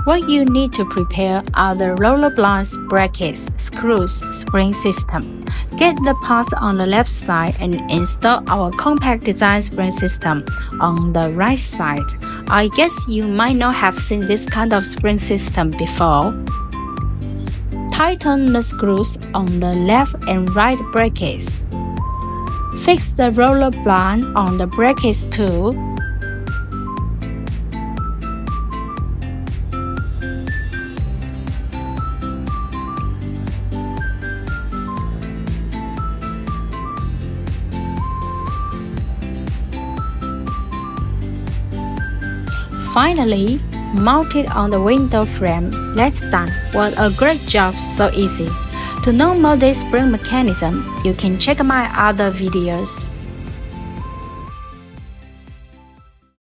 What you need to prepare are the roller blinds, brackets, screws, spring system. Get the parts on the left side and install our compact design spring system on the right side. I guess you might not have seen this kind of spring system before. Tighten the screws on the left and right brackets. Fix the roller blind on the brackets too. Finally, mount it on the window frame. That's done. What a great job, so easy. To know more this spring mechanism, you can check my other videos.